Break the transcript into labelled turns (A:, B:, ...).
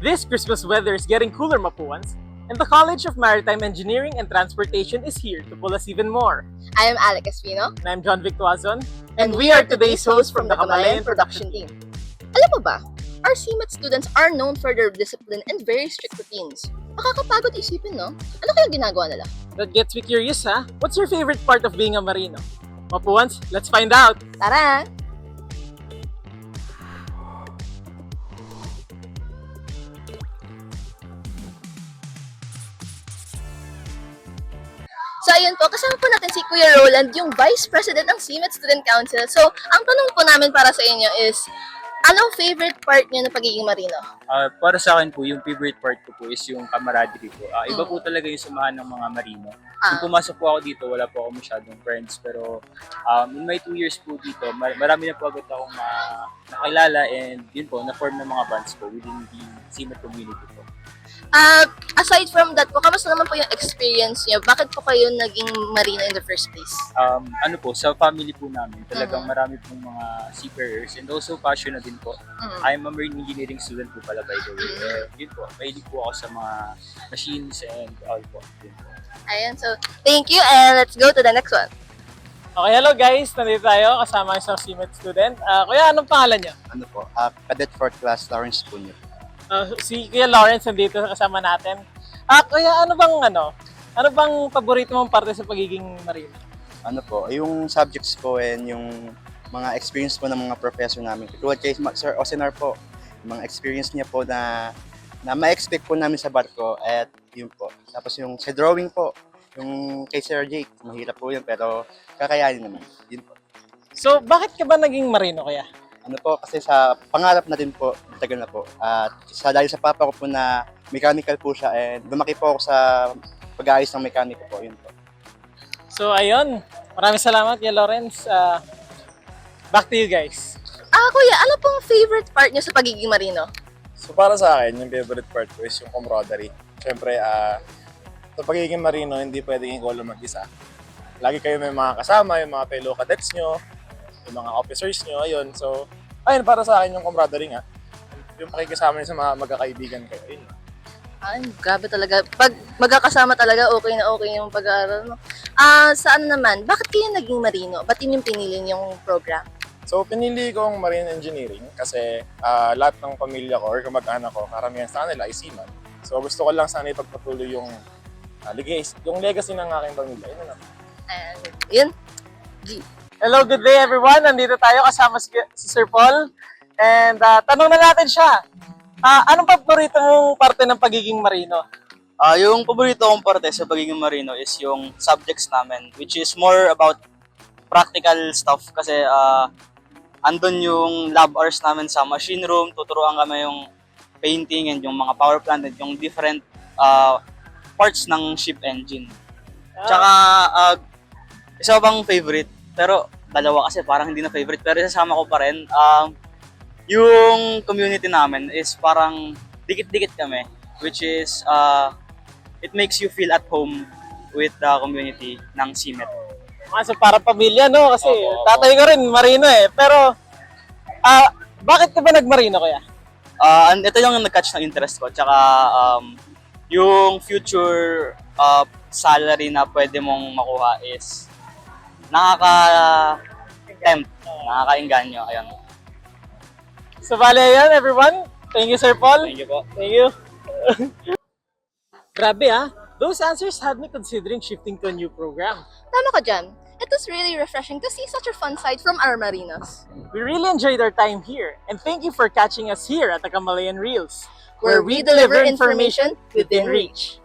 A: This Christmas weather is getting cooler, Mapuans, and the College of Maritime Engineering and Transportation is here to pull us even more.
B: I am Alec Espino,
A: And I'm John Victuazon, and we are today's hosts from the Kamalayan Production Team.
B: Alam mo ba, our CMET students are known for their discipline and very strict routines. Nakakapagod isipin, no? Ano kayang ginagawa nila?
A: That gets me curious, ha? What's your favorite part of being a marino? Mapuans, let's find out!
B: Tara! So ayun po, kasama po natin si Kuya Roland, yung Vice President ng CMET Student Council. So, ang tanong po namin para sa inyo is, anong favorite part niyo ng pagiging marino?
C: Para sa akin po, yung favorite part ko po is yung camaraderie po. Iba po talaga yung samahan ng mga marino. Nung pumasok po ako dito, wala po ako masyadong friends. Pero in my 2 years po dito, marami na po agad akong nakilala and yun po, na-form ng mga bonds po within the CMET community po.
B: Aside from that po, kamusta naman po yung experience niyo? Bakit po kayo naging marino in the first place?
C: Ano po, sa family po namin, talagang marami pong mga seafarers and also passionate din po. I'm a marine engineering student po pala by the way. Yun po, mahilig po ako sa mga machines and all po. Yun po.
B: Ayan, so thank you and let's go to the next one.
A: Okay, hello guys! Nandito tayo kasama isang CMET student. Kuya, anong pangalan niyo?
D: Ano po, Cadet 4th Class Lawrence Punyo.
A: Si Kuya Lawrence nandito kasama natin. Kuya, ano bang paborito mong parte sa pagiging marino?
D: Ano po, yung subjects po and yung mga experience po ng mga professor namin. Tulad kay Sir Osinar po, yung mga experience niya po na ma-expect po namin sa barko at yun po. Tapos yung sa drawing po, yung kay Sir Jake, mahirap po yun pero kakayanin naman. Yun po.
A: So, bakit ka ba naging marino kaya?
D: Ano po, kasi sa pangarap na din po, tagal na po. At dahil sa papa ko po na mechanical po siya and lumaki po ako sa pag-aayos ng mekaniko po, yun po.
A: So, ayun. Maraming salamat, Kuya Lawrence. Back to you guys.
B: Kuya, ano pong favorite part niyo sa pagiging marino?
E: So para sa akin, yung favorite part ko is yung camaraderie. Siyempre, sa pagiging marino, hindi pwedeng ikaw lang mag-isa. Lagi kayo may mga kasama, yung mga fellow cadets nyo, yung mga officers nyo, ayun. So, ayun, para sa akin yung camaraderie nga. Yung pakikisama nyo sa mga magkakaibigan kayo, ayun.
B: Ay, grabe talaga. Pag magkakasama talaga, okay na okay yung pag-aaral. No? Saan naman? Bakit kayo naging marino? Ba't yun yung pinili yung program?
E: So, pinili kong marine engineering kasi lahat ng pamilya ko or kamag-anak ko, karamihan sa kanila ay seaman. So, gusto ko lang sana ipagpatuloy yung legacy ng aking pamilya. Yun na lang.
B: And yun. G.
A: Hello, good day everyone. Nandito tayo kasama si Sir Paul. And tanong na natin siya. Anong paborito mong parte ng pagiging marino?
F: Yung paborito kong parte sa pagiging marino is yung subjects namin, which is more about practical stuff kasi andun yung lab hours namin sa machine room, tuturuan kami yung painting and yung mga power plant and yung different parts ng ship engine. Tsaka isa bang favorite, pero dalawa kasi parang hindi na favorite, pero isasama ko pa rin. Yung community namin is parang dikit-dikit kami, which is it makes you feel at home with the community ng CMET.
A: So parang pamilya, no? Kasi tatay ko rin marino eh. Pero bakit ka ba nagmarino kaya?
F: Ito yung nag-catch ng interest ko. Tsaka yung future salary na pwede mong makuha is nakaka-tempt, nakaka-inganyo. Ayun.
A: So bale yan everyone. Thank you Sir Paul.
F: Thank you po.
A: Thank you. Grabe Those answers had me considering shifting to a new program.
B: Tama ka dyan. It was really refreshing to see such a fun side from our marinos.
A: We really enjoyed our time here, and thank you for catching us here at the Kamalayan Reels,
B: Where we deliver information within reach.